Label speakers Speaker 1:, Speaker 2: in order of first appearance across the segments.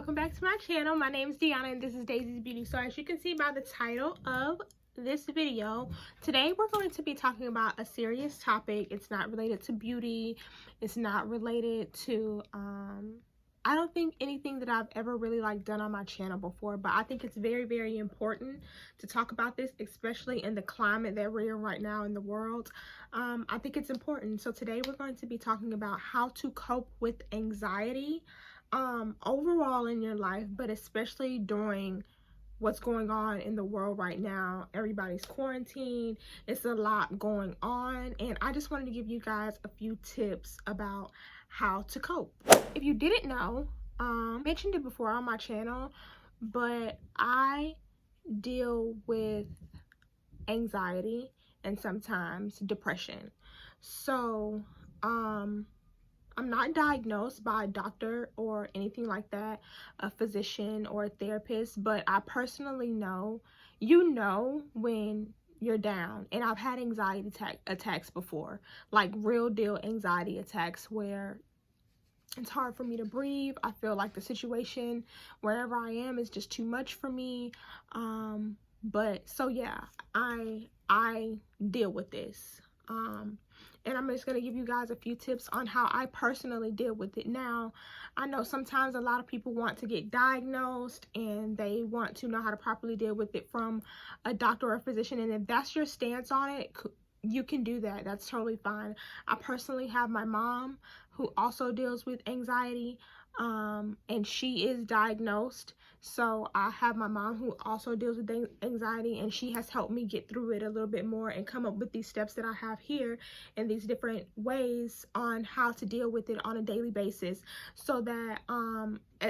Speaker 1: welcome back to my channel. My name is Deanna and this is Daisy's Beauty. So as you can see by the title of this video, today we're going to be talking about a serious topic. It's not related to beauty. It's not related to I don't think anything that I've ever really done on my channel before, but I think it's very, very important to talk about this, especially in the climate that we're in right now in the world. I think it's important. So today we're going to be talking about how to cope with anxiety overall in your life, but especially during what's going on in the world right now. Everybody's quarantined. It's a lot going on, and I just wanted to give you guys a few tips about how to cope. If you didn't know, I mentioned it before on my channel, but I deal with anxiety and sometimes depression. So I'm not diagnosed by a doctor or anything like that, a physician or a therapist, but I personally know, when you're down. And I've had anxiety attacks before, like real deal anxiety attacks where it's hard for me to breathe. I feel like the situation wherever I am is just too much for me. But so yeah, I deal with this. And I'm just going to give you guys a few tips on how I personally deal with it. Now, I know sometimes a lot of people want to get diagnosed and they want to know how to properly deal with it from a doctor or a physician. And if that's your stance on it, you can do that. That's totally fine. I personally have my mom who also deals with anxiety, and she is diagnosed. So I have my mom who also deals with anxiety, and she has helped me get through it a little bit more and come up with these steps that I have here and these different ways on how to deal with it on a daily basis, so that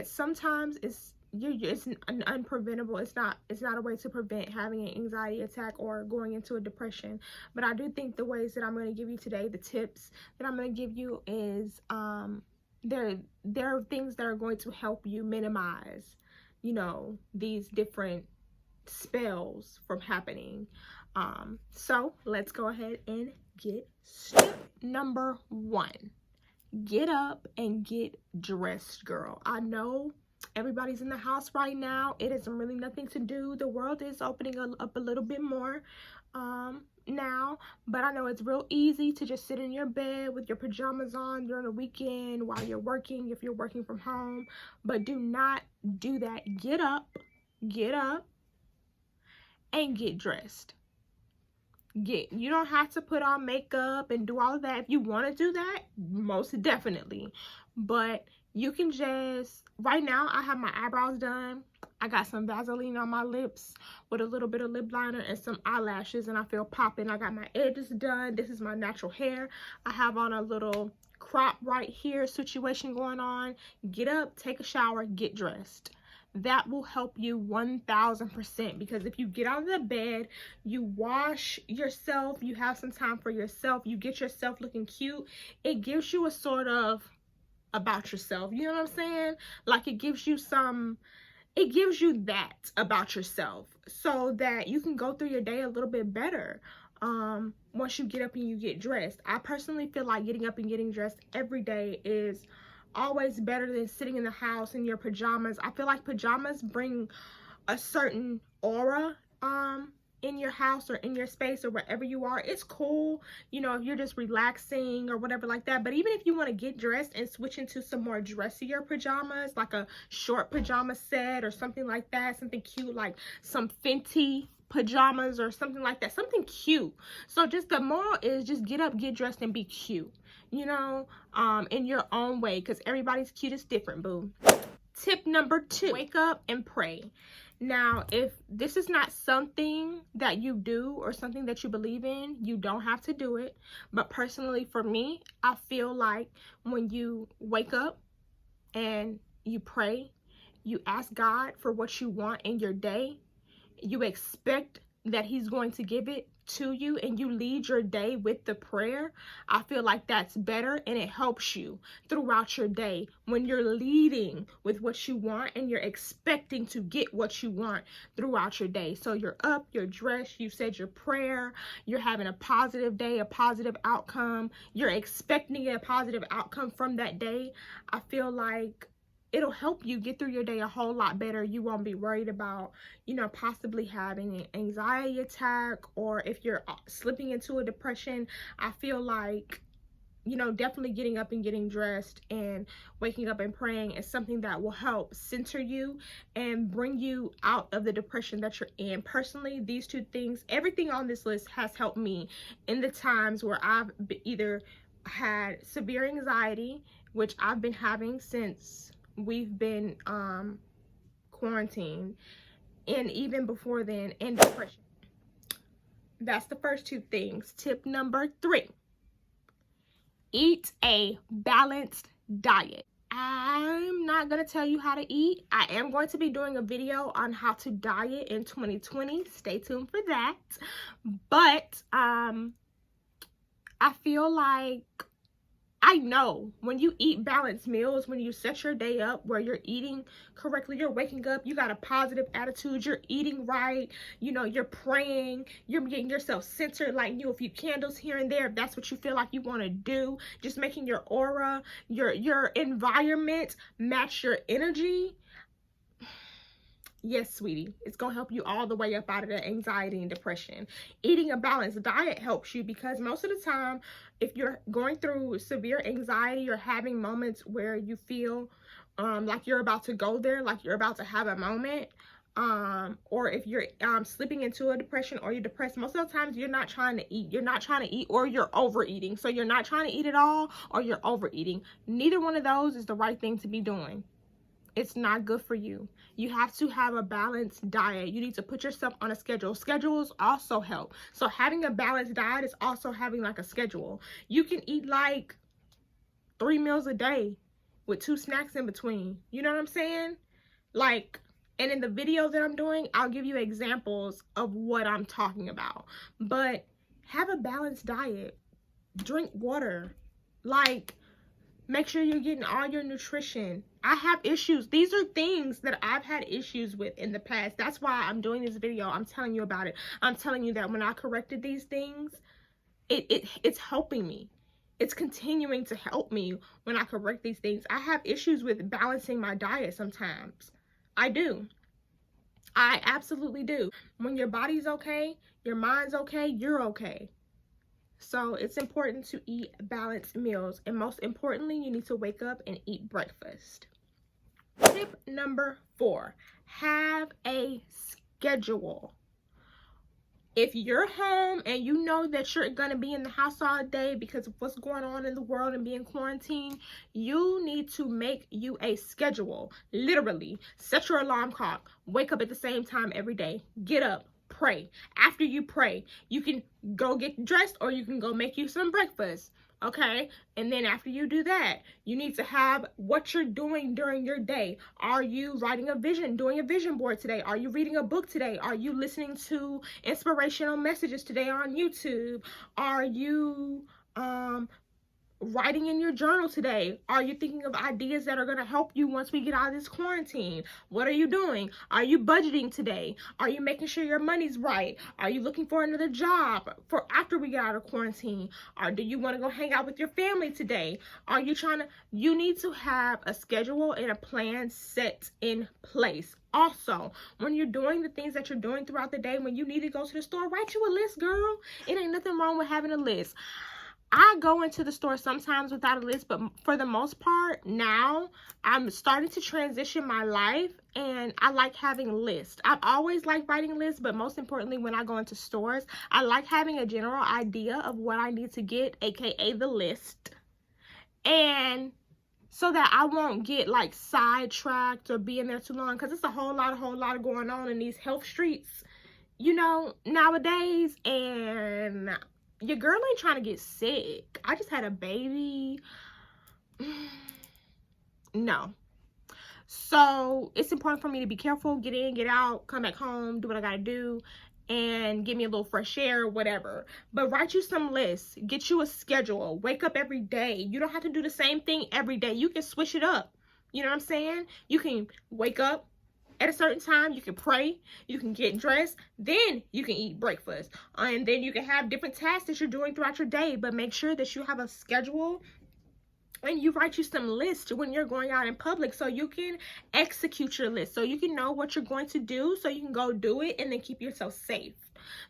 Speaker 1: sometimes it's unpreventable. It's not a way to prevent having an anxiety attack or going into a depression. But I do think the ways that I'm going to give you today, the tips that I'm going to give you, is there are things that are going to help you minimize, these different spells from happening. So let's go ahead and get started. Number 1, get up and get dressed, girl. I know everybody's in the house right now. It is really nothing to do. The world is opening up a little bit more now, but I know it's real easy to just sit in your bed with your pajamas on during the weekend while you're working, if you're working from home. But do not do that. Get up and get dressed. You don't have to put on makeup and do all of that. If you want to do that, most definitely. But you can just, right now I have my eyebrows done. I got some Vaseline on my lips with a little bit of lip liner and some eyelashes, and I feel popping. I got my edges done. This is my natural hair. I have on a little crop right here situation going on. Get up, take a shower, get dressed. That will help you 1000%, because if you get out of the bed, you wash yourself, you have some time for yourself, you get yourself looking cute, it gives you a sort of about yourself, you know what I'm saying? Like it gives you that about yourself, so that you can go through your day a little bit better once you get up and you get dressed. I personally feel like getting up and getting dressed every day is always better than sitting in the house in your pajamas. I feel like pajamas bring a certain aura in your house or in your space or wherever you are. It's cool, if you're just relaxing or whatever like that. But even if you want to get dressed and switch into some more dressier pajamas, like a short pajama set or something like that, something cute, like some Fenty pajamas or something like that, something cute. So just the moral is just get up, get dressed, and be cute, in your own way, because everybody's cute is different, boo. Tip number 2, wake up and pray. Now, if this is not something that you do or something that you believe in, you don't have to do it. But personally, for me, I feel like when you wake up and you pray, you ask God for what you want in your day, you expect that he's going to give it to you, and you lead your day with the prayer, I feel like that's better, and it helps you throughout your day when you're leading with what you want and you're expecting to get what you want throughout your day. So you're up, you're dressed, you said your prayer, you're having a positive day, a positive outcome, you're expecting a positive outcome from that day. I feel like it'll help you get through your day a whole lot better. You won't be worried about, you know, possibly having an anxiety attack, or if you're slipping into a depression. I feel like, you know, definitely getting up and getting dressed and waking up and praying is something that will help center you and bring you out of the depression that you're in. Personally, these two things, everything on this list has helped me in the times where I've either had severe anxiety, which I've been having since we've been quarantined, and even before then, and depression. That's the first two things. Tip number 3. Eat a balanced diet. I'm not going to tell you how to eat. I am going to be doing a video on how to diet in 2020. Stay tuned for that. But I feel like, I know when you eat balanced meals, when you set your day up where you're eating correctly, you're waking up, you got a positive attitude, you're eating right, you know, you're praying, you're getting yourself centered, like you a few candles here and there if that's what you feel like you want to do, just making your aura, your environment match your energy. Yes, sweetie, it's going to help you all the way up out of the anxiety and depression. Eating a balanced diet helps you because most of the time, if you're going through severe anxiety or having moments where you feel like you're about to go there, like you're about to have a moment, or if you're slipping into a depression or you're depressed, most of the times you're not trying to eat. You're not trying to eat, or you're overeating. So you're not trying to eat at all, or you're overeating. Neither one of those is the right thing to be doing. It's not good for you. You have to have a balanced diet. You need to put yourself on a schedule. Schedules also help. So having a balanced diet is also having like a schedule. You can eat like 3 meals a day with 2 snacks in between. You know what I'm saying? Like, and in the video that I'm doing, I'll give you examples of what I'm talking about. But have a balanced diet. Drink water. Like, make sure you're getting all your nutrition. I have issues. These are things that I've had issues with in the past. That's why I'm doing this video. I'm telling you about it. I'm telling you that when I corrected these things, it's helping me. It's continuing to help me when I correct these things. I have issues with balancing my diet sometimes. I do. I absolutely do. When your body's okay, your mind's okay, you're okay. So it's important to eat balanced meals. And most importantly, you need to wake up and eat breakfast. Tip number 4, have a schedule. If you're home and you know that you're going to be in the house all day because of what's going on in the world and being quarantined, you need to make you a schedule. Literally, set your alarm clock. Wake up at the same time every day. Get up. Pray. After you pray, you can go get dressed or you can go make you some breakfast. Okay, and then after you do that, you need to have what you're doing during your day. Are you writing a vision, doing a vision board today? Are you reading a book today? Are you listening to inspirational messages today on YouTube? Are you writing in your journal today? Are you thinking of ideas that are going to help you once we get out of this quarantine? What are you doing? Are you budgeting today? Are you making sure your money's right? Are you looking for another job for after we get out of quarantine? Or do you want to go hang out with your family today? Are you you need to have a schedule and a plan set in place. Also, when you're doing the things that you're doing throughout the day, when you need to go to the store, write you a list, girl. It ain't nothing wrong with having a list. I go into the store sometimes without a list, but for the most part, now I'm starting to transition my life and I like having lists. I've always liked writing lists, but most importantly, when I go into stores, I like having a general idea of what I need to get, aka the list. And so that I won't get like sidetracked or be in there too long, because it's a whole lot of going on in these health streets, you know, nowadays. And your girl ain't trying to get sick. I just had a baby. No. So it's important for me to be careful, get in, get out, come back home, do what I gotta do, and give me a little fresh air, whatever. But write you some lists. Get you a schedule. Wake up every day. You don't have to do the same thing every day. You can switch it up. You know what I'm saying? You can wake up at a certain time, you can pray, you can get dressed, then you can eat breakfast. And then you can have different tasks that you're doing throughout your day, but make sure that you have a schedule and you write you some lists when you're going out in public so you can execute your list, so you can know what you're going to do, so you can go do it and then keep yourself safe.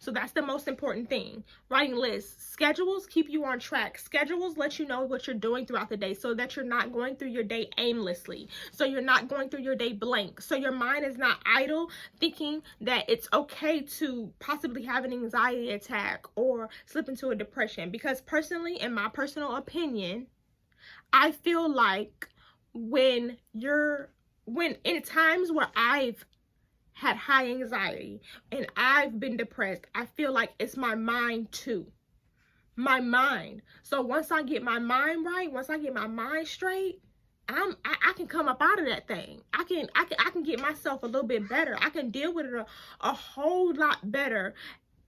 Speaker 1: So that's the most important thing. Writing lists. Schedules keep you on track. Schedules let you know what you're doing throughout the day so that you're not going through your day aimlessly. So you're not going through your day blank. So your mind is not idle thinking that it's okay to possibly have an anxiety attack or slip into a depression. Because personally, in my personal opinion, I feel like when in times where I've had high anxiety and I've been depressed, I feel like it's my mind too. My mind. So once I get my mind right, once I get my mind straight, I can come up out of that thing. I can get myself a little bit better. I can deal with it a whole lot better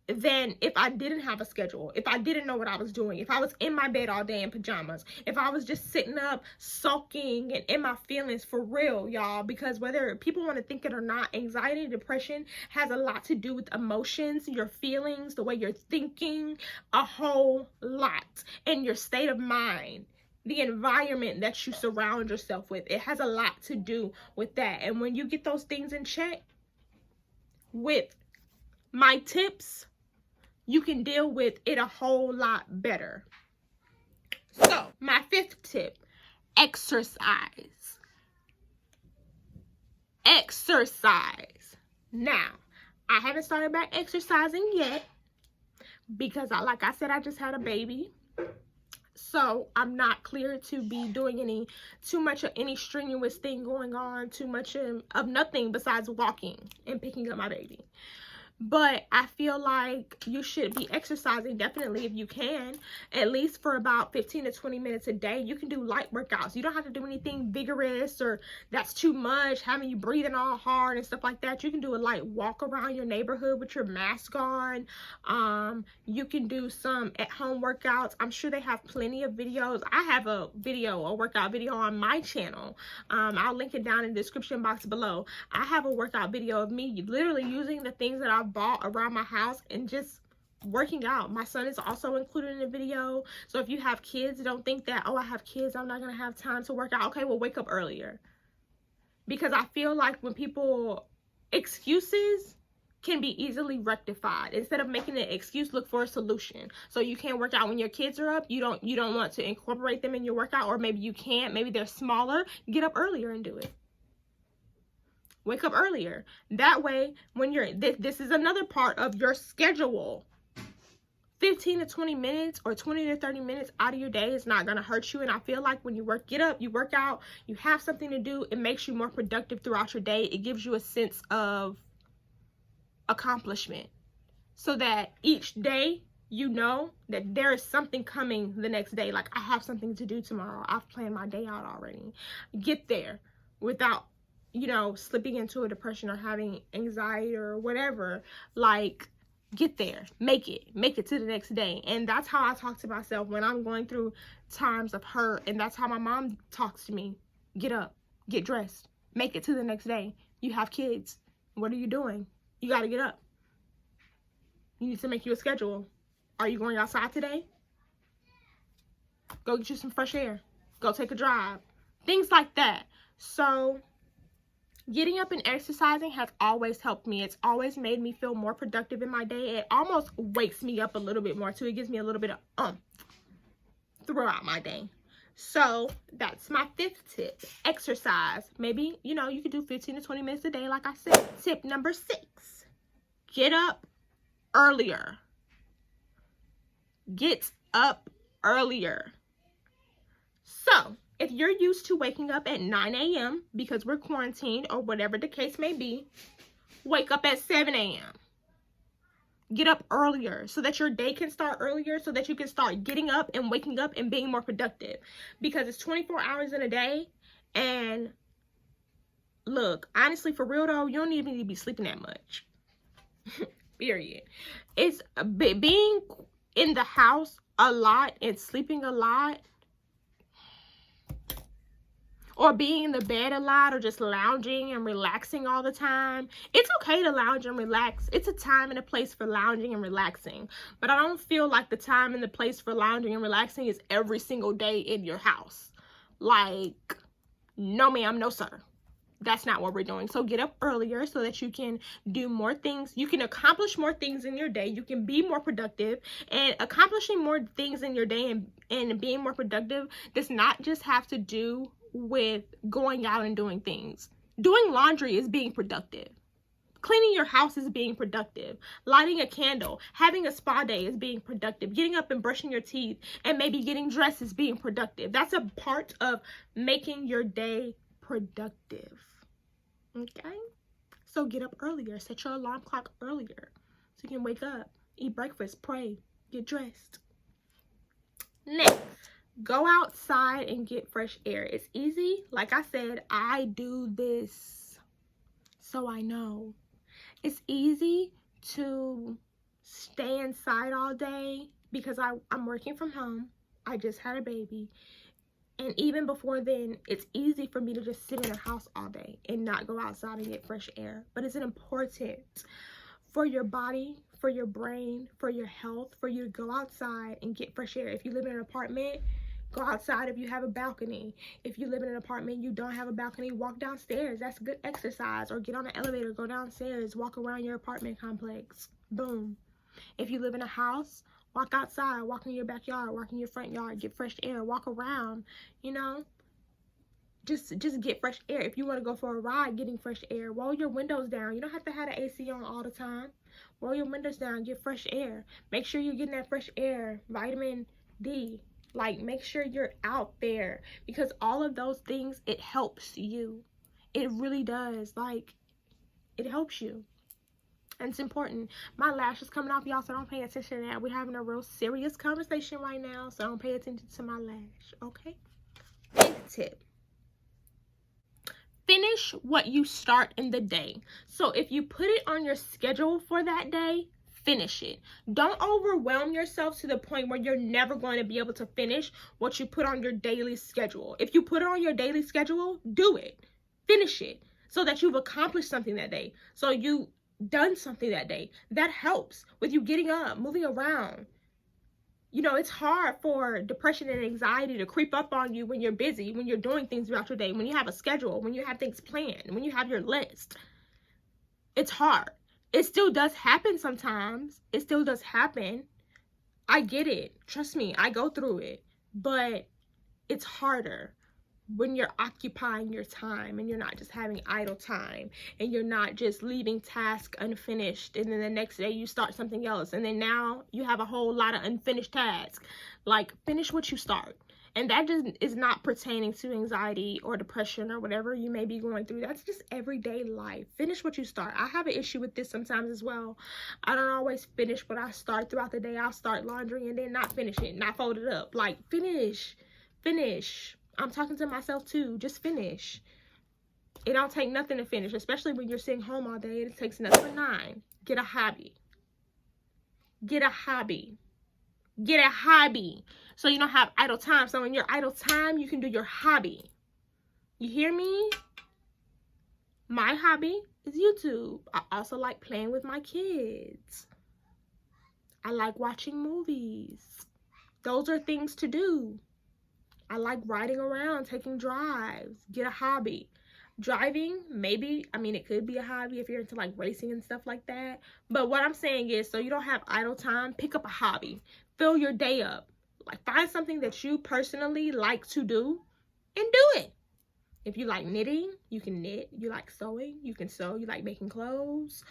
Speaker 1: than if I didn't have a schedule, if I didn't know what I was doing, if I was in my bed all day in pajamas, if I was just sitting up sulking and in my feelings for real, y'all. Because whether people want to think it or not, anxiety and depression has a lot to do with emotions, your feelings, the way you're thinking, a whole lot, and your state of mind, the environment that you surround yourself with. It has a lot to do with that. And when you get those things in check with my tips, you can deal with it a whole lot better. So, my 5th tip, exercise. Exercise. Now, I haven't started back exercising yet because, like I said, I just had a baby. So, I'm not clear to be doing too much of any strenuous thing going on, too much of nothing besides walking and picking up my baby. But I feel like you should be exercising definitely if you can, at least for about 15 to 20 minutes a day. You can do light workouts. You don't have to do anything vigorous or that's too much, having you breathing all hard and stuff like that. You can do a light walk around your neighborhood with your mask on. You can do some at-home workouts. I'm sure they have plenty of videos. I have a workout video on my channel. I'll link it down in the description box below. I have a workout video of me literally using the things that I've bought around my house and just working out. My son is also included in the video. So if you have kids, don't think that, oh, I have kids, I'm not gonna have time to work out. Okay, well, wake up earlier. Because I feel like when people, excuses can be easily rectified. Instead of making an excuse, look for a solution. So you can't work out when your kids are up. You don't want to incorporate them in your workout, or maybe you can't, maybe they're smaller. Get up earlier and do it. Wake up earlier. That way, when you're, this is another part of your schedule. 15 to 20 minutes or 20 to 30 minutes out of your day is not going to hurt you. And I feel like when you get up, you work out, you have something to do, it makes you more productive throughout your day. It gives you a sense of accomplishment so that each day you know that there is something coming the next day. Like, I have something to do tomorrow. I've planned my day out already. Get there without, you know, slipping into a depression or having anxiety or whatever. Like, get there, make it to the next day. And that's how I talk to myself when I'm going through times of hurt. And that's how my mom talks to me. Get up, get dressed, make it to the next day. You have kids. What are you doing? You got to get up. You need to make you a schedule. Are you going outside today? Go get you some fresh air. Go take a drive. Things like that. So getting up and exercising has always helped me. It's always made me feel more productive in my day. It almost wakes me up a little bit more too. It gives me a little bit of throughout my day. So that's my 5th tip. Exercise. Maybe, you know, you could do 15 to 20 minutes a day, like I said. Tip number 6. Get up earlier. Get up earlier. So if you're used to waking up at 9 a.m. because we're quarantined or whatever the case may be, wake up at 7 a.m. Get up earlier so that your day can start earlier, so that you can start getting up and waking up and being more productive. Because it's 24 hours in a day. And look, honestly, for real though, you don't even need to be sleeping that much. Period. It's being in the house a lot and sleeping a lot, or being in the bed a lot, or just lounging and relaxing all the time. It's okay to lounge and relax. It's a time and a place for lounging and relaxing. But I don't feel like the time and the place for lounging and relaxing is every single day in your house. Like, no ma'am, no sir. That's not what we're doing. So get up earlier so that you can do more things. You can accomplish more things in your day. You can be more productive. And accomplishing more things in your day and being more productive does not just have to do with going out and doing things. Doing laundry is being productive. Cleaning your house is being productive. Lighting a candle, having a spa day is being productive. Getting up and brushing your teeth and maybe getting dressed is being productive. That's a part of making your day productive. Okay? So get up earlier. Set your alarm clock earlier so you can wake up, eat breakfast, pray, get dressed. Next, go outside and get fresh air. It's easy. Like I said, I do this, so I know. It's easy to stay inside all day because I'm working from home. I just had a baby. And even before then, it's easy for me to just sit in a house all day and not go outside and get fresh air. But it's important for your body, for your brain, for your health, for you to go outside and get fresh air. If you live in an apartment, go outside if you have a balcony. If you live in an apartment, you don't have a balcony, walk downstairs. That's good exercise. Or get on an elevator, go downstairs, walk around your apartment complex. Boom. If you live in a house, walk outside, walk in your backyard, walk in your front yard, get fresh air, walk around, you know. Just get fresh air. If you want to go for a ride, getting fresh air. Roll your windows down. You don't have to have the AC on all the time. Roll your windows down, get fresh air. Make sure you're getting that fresh air, vitamin D. Like, make sure you're out there because all of those things, it helps you. It really does. Like, it helps you. And it's important. My lash is coming off, y'all, so don't pay attention to that. We're having a real serious conversation right now, so don't pay attention to my lash, okay? Fifth tip. Finish what you start in the day. So if you put it on your schedule for that day, finish it. Don't overwhelm yourself to the point where you're never going to be able to finish what you put on your daily schedule. If you put it on your daily schedule, do it. Finish it so that you've accomplished something that day. So you done something that day. That helps with you getting up, moving around. You know, it's hard for depression and anxiety to creep up on you when you're busy, when you're doing things throughout your day, when you have a schedule, when you have things planned, when you have your list. It's hard. It still does happen sometimes. It still does happen. I get it. Trust me, I go through it. But it's harder when you're occupying your time and you're not just having idle time and you're not just leaving tasks unfinished and then the next day you start something else and then now you have a whole lot of unfinished tasks. Like, finish what you start. And that just is not pertaining to anxiety or depression or whatever you may be going through. That's just everyday life. Finish what you start. I have an issue with this sometimes as well. I don't always finish what I start throughout the day. I'll start laundry and then not finish it, not fold it up. Like, finish. I'm talking to myself too. Just finish. It don't take nothing to finish, especially when you're sitting home all day. It takes nothing but 9. Get a hobby. Get a hobby. Get a hobby. So you don't have idle time. So in your idle time, you can do your hobby. You hear me? My hobby is YouTube. I also like playing with my kids. I like watching movies. Those are things to do. I like riding around, taking drives. Get a hobby. Driving, maybe, I mean, it could be a hobby if you're into like racing and stuff like that. But what I'm saying is, so you don't have idle time, pick up a hobby. Fill your day up. Like, find something that you personally like to do and do it. If you like knitting, you can knit. You like sewing, you can sew. You like making clothes.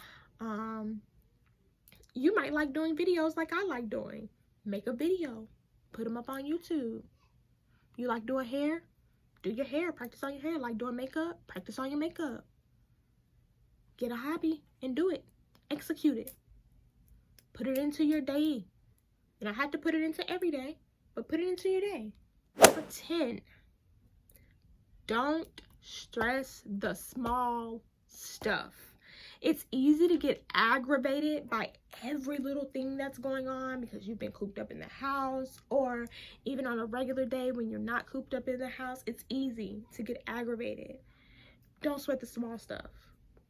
Speaker 1: You might like doing videos like I like doing. Make a video. Put them up on YouTube. You like doing hair? Do your hair. Practice on your hair. Like doing makeup? Practice on your makeup. Get a hobby and do it. Execute it. Put it into your day. You don't have to put it into every day, but put it into your day. Number 10. Don't stress the small stuff. It's easy to get aggravated by every little thing that's going on because you've been cooped up in the house, or even on a regular day when you're not cooped up in the house, it's easy to get aggravated. Don't sweat the small stuff.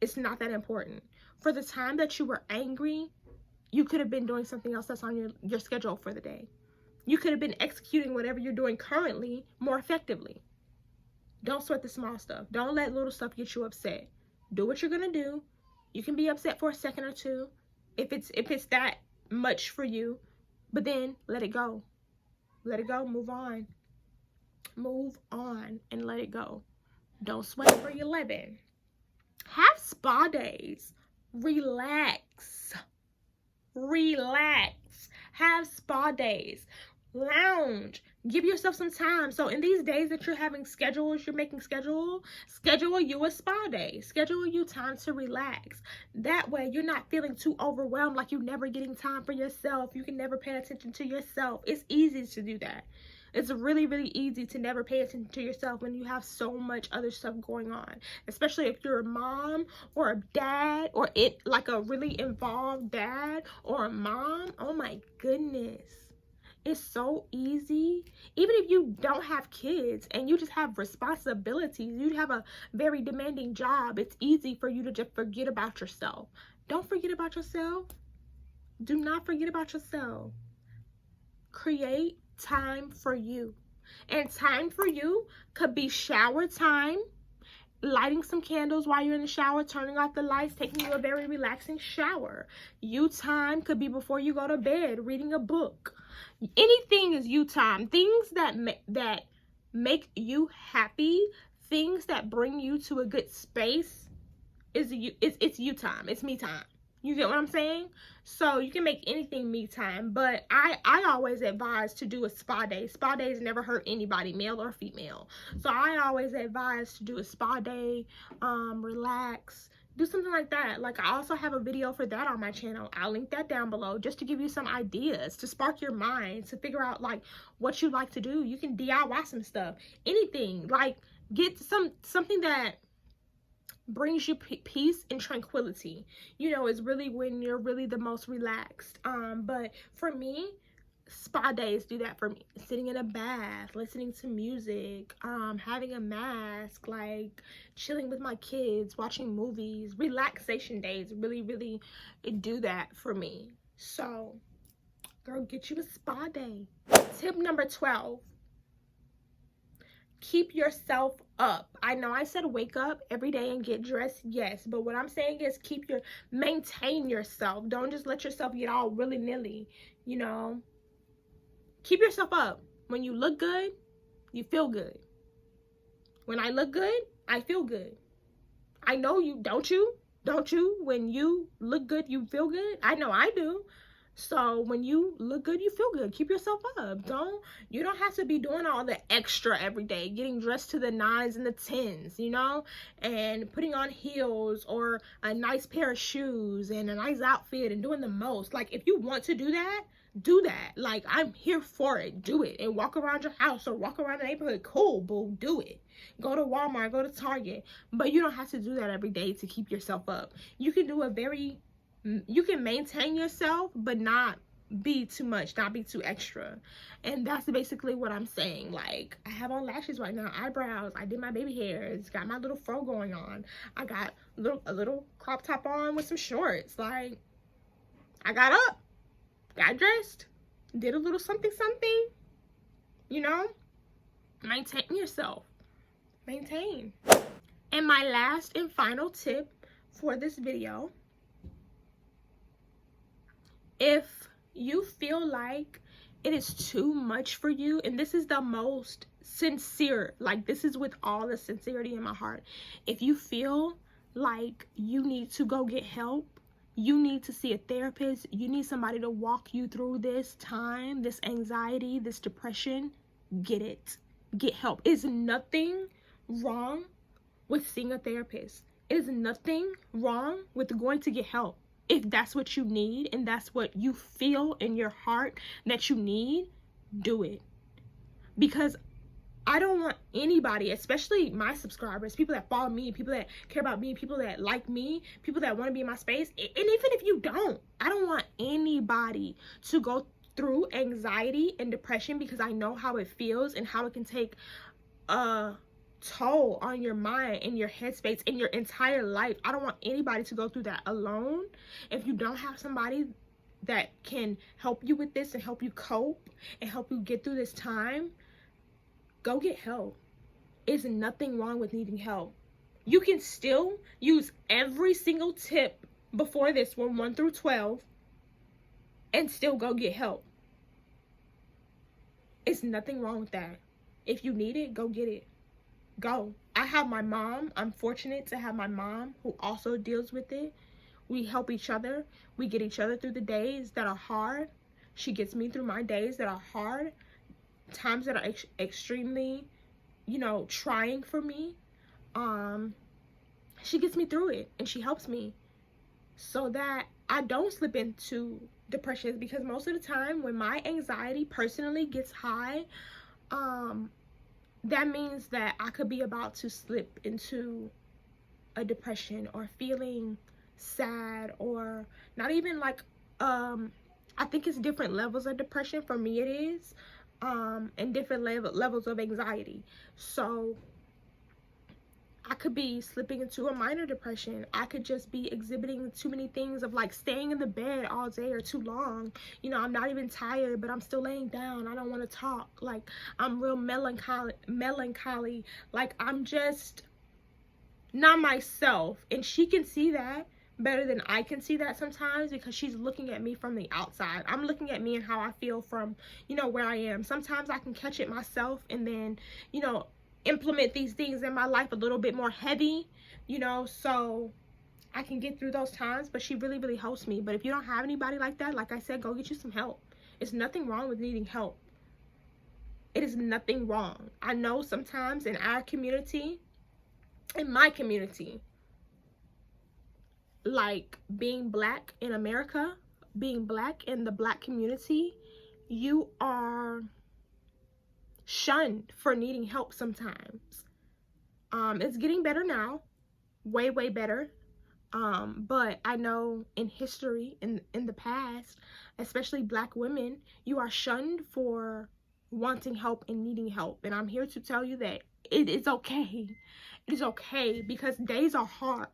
Speaker 1: It's not that important. For the time that you were angry, you could have been doing something else that's on your schedule for the day. You could have been executing whatever you're doing currently more effectively. Don't sweat the small stuff. Don't let little stuff get you upset. Do what you're gonna do. You can be upset for a second or two if it's that much for you, but then let it go. Let it go. Move on. Move on and let it go. Don't sweat for your living. Have spa days. Relax. Relax. Have spa days. Lounge. Give yourself some time. So in these days that you're having schedules, you're making schedule you a spa day. Schedule you time to relax. That way you're not feeling too overwhelmed, like you're never getting time for yourself. You can never pay attention to yourself. It's easy to do that. It's really, really easy to never pay attention to yourself when you have so much other stuff going on, especially if you're a mom or a dad, or like a really involved dad or a mom. Oh my goodness. It's so easy. Even if you don't have kids and you just have responsibilities, you have a very demanding job, it's easy for you to just forget about yourself. Don't forget about yourself. Do not forget about yourself. Create time for you. And time for you could be shower time, lighting some candles while you're in the shower, turning off the lights, taking you a very relaxing shower. You time could be before you go to bed, reading a book. Anything is you time. Things that make you happy, things that bring you to a good space, it's you time. It's me time. You get what I'm saying? So you can make anything me time, but I always advise to do a spa day. Spa days never hurt anybody, male or female. So I always advise to do a spa day, relax, do something like that. Like, I also have a video for that on my channel. I'll link that down below just to give you some ideas, to spark your mind, to figure out like what you like to do. You can DIY some stuff, anything. Like, get something that brings you peace and tranquility, you know, is really when you're really the most relaxed. But for me, spa days do that for me. Sitting in a bath, listening to music, having a mask, like chilling with my kids, watching movies. Relaxation days really do that for me. So girl, get you a spa day. Tip number 12. Keep yourself up. I know I said wake up every day and get dressed, yes, but what I'm saying is maintain yourself. Don't just let yourself get all willy-nilly, you know. Keep yourself up. When you look good, you feel good. When I look good, I feel good. I know you, don't you? Don't you? When you look good, you feel good? I know I do. So when you look good, you feel good. Keep yourself up. You don't have to be doing all the extra every day, getting dressed to the 9s and the 10s, you know, and putting on heels or a nice pair of shoes and a nice outfit and doing the most. Like, if you want to do that, do that. Like, I'm here for it. Do it. And walk around your house or walk around the neighborhood. Cool, boo. Do it. Go to Walmart, go to Target. But you don't have to do that every day to keep yourself up. You can maintain yourself, but not be too much, not be too extra. And that's basically what I'm saying. Like, I have on lashes right now, eyebrows, I did my baby hairs, got my little fro going on, I got a little crop top on with some shorts. Like, I got up, got dressed, did a little something, you know. Maintain yourself. Maintain. And my last and final tip for this video: if you feel like it is too much for you, and this is the most sincere, like, this is with all the sincerity in my heart, if you feel like you need to go get help, you need to see a therapist, you need somebody to walk you through this time, this anxiety, this depression, get it. Get help. It's nothing wrong with seeing a therapist. It is nothing wrong with going to get help. If that's what you need and that's what you feel in your heart that you need, do it. Because I don't want anybody, especially my subscribers, people that follow me, people that care about me, people that like me, people that want to be in my space, and even if you don't, I don't want anybody to go through anxiety and depression, because I know how it feels and how it can take a toll on your mind and your headspace and your entire life. I don't want anybody to go through that alone. If you don't have somebody that can help you with this and help you cope and help you get through this time, go get help. Is nothing wrong with needing help. You can still use every single tip before this one, 1 through 12, and still go get help. It's nothing wrong with that. If you need it, go get it. Go. I have my mom. I'm fortunate to have my mom who also deals with it. We help each other. We get each other through the days that are hard. She gets me through my days that are hard, times that are extremely, you know, trying for me. She gets me through it, and she helps me so that I don't slip into depression, because most of the time when my anxiety personally gets high, that means that I could be about to slip into a depression or feeling sad, or not even like, I think it's different levels of depression. For me it is, and different levels of anxiety. So I could be slipping into a minor depression. I could just be exhibiting too many things of like staying in the bed all day or too long. You know, I'm not even tired, but I'm still laying down. I don't want to talk. Like, I'm real melancholy. Like, I'm just not myself. And she can see that better than I can see that sometimes, because she's looking at me from the outside. I'm looking at me and how I feel from, you know, where I am. Sometimes I can catch it myself and then, you know, implement these things in my life a little bit more heavy, you know, so I can get through those times. But she really, really helps me. But if you don't have anybody like that, like I said, go get you some help. It's nothing wrong with needing help. It is nothing wrong. I know sometimes in our community, in my community, like being black in America, being black in the black community, you are shunned for needing help sometimes. It's getting better now, way better. But I know in history, in the past, especially black women, you are shunned for wanting help and needing help. And I'm here to tell you that it is okay. It is okay, because days are hard.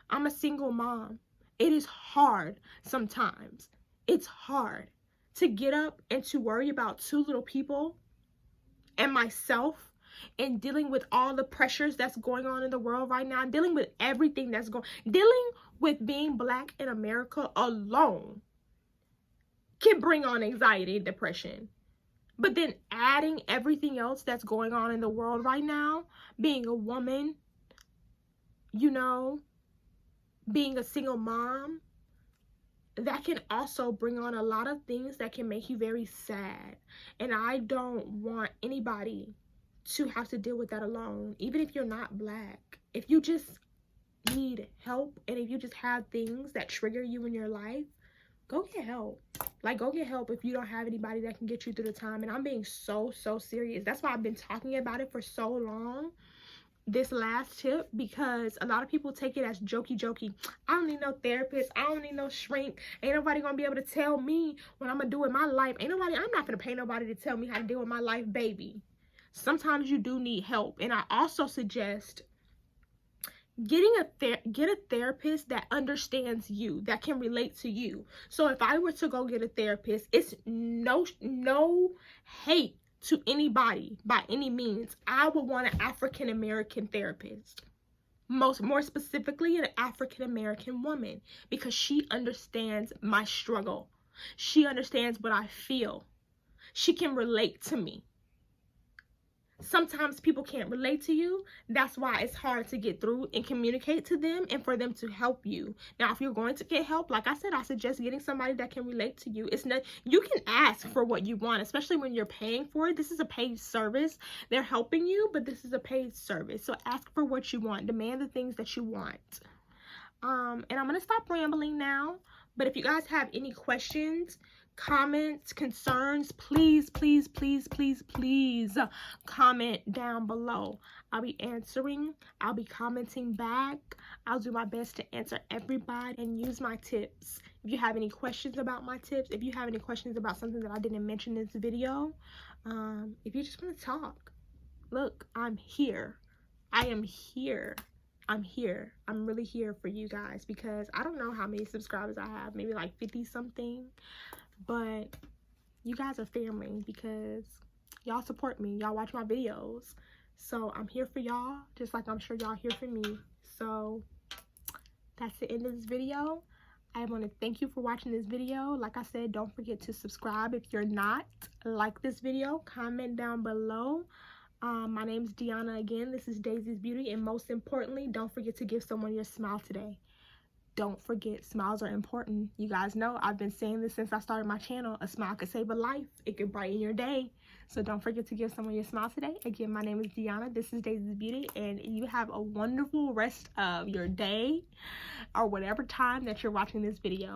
Speaker 1: I'm a single mom. It is hard sometimes. It's hard to get up and to worry about 2 little people and myself, and dealing with all the pressures that's going on in the world right now, dealing with everything that's dealing with being black in America alone can bring on anxiety and depression. But then adding everything else that's going on in the world right now, being a woman, you know, being a single mom, that can also bring on a lot of things that can make you very sad. And I don't want anybody to have to deal with that alone, even if you're not black. If you just need help, and if you just have things that trigger you in your life, go get help. Like, go get help if you don't have anybody that can get you through the time. And I'm being so serious. That's why I've been talking about it for so long, this last tip, because a lot of people take it as jokey. I don't need no therapist. I don't need no shrink. Ain't nobody gonna be able to tell me what I'm gonna do in my life. I'm not gonna pay nobody to tell me how to deal with my life, baby. Sometimes you do need help. And I also suggest get a therapist that understands you, that can relate to you. So if I were to go get a therapist, it's no hate to anybody by any means. I would want an African American therapist, more specifically an African American woman, because she understands my struggle. She understands what I feel. She can relate to me. Sometimes people can't relate to you. That's why it's hard to get through and communicate to them and for them to help you. Now, if you're going to get help, like I said, I suggest getting somebody that can relate to you. It's not, you can ask for what you want, especially when you're paying for it. This is a paid service. They're helping you, but this is a paid service. So ask for what you want. Demand the things that you want. And I'm going to stop rambling now. But if you guys have any questions, comments, concerns, please comment down below. I'll be answering. I'll be commenting back. I'll do my best to answer everybody and use my tips. If you have any questions about my tips, if you have any questions about something that I didn't mention in this video, if you just want to talk, look, I'm here. I am here. I'm here. I'm really here for you guys, because I don't know how many subscribers I have, maybe like 50 something, but you guys are family, because y'all support me, y'all watch my videos. So I'm here for y'all, just like I'm sure y'all here for me. So that's the end of this video. I want to thank you for watching this video. Like I said, don't forget to subscribe if you're not. Like this video, comment down below. My name's Deanna again. This is Daisy's Beauty, and most importantly, don't forget to give someone your smile today. Don't forget, smiles are important. You guys know I've been saying this since I started my channel. A smile could save a life. It could brighten your day. So don't forget to give someone your smile today. Again, my name is Deanna. This is Daisy's Beauty, and you have a wonderful rest of your day or whatever time that you're watching this video.